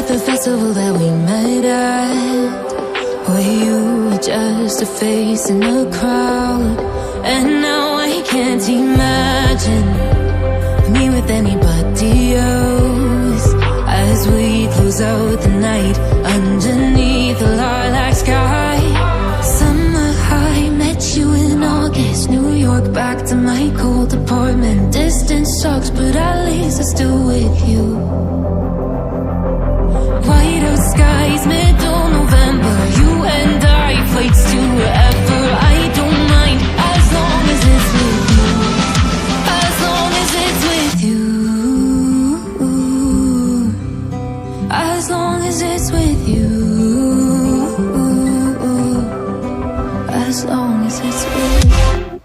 The festival that we met at, where you were just a face in the crowd. And now I can't imagine me with anybody else, as we close out the night underneath the lilac sky. Summer high, met you in August, New York, back to my cold apartment. Distance sucks, but at least I'm still with you. White out skies, middle November, you and I, flights to wherever. I don't mind, as long as it's with you. As long as it's with you. As long as it's with you. As long as it's with you.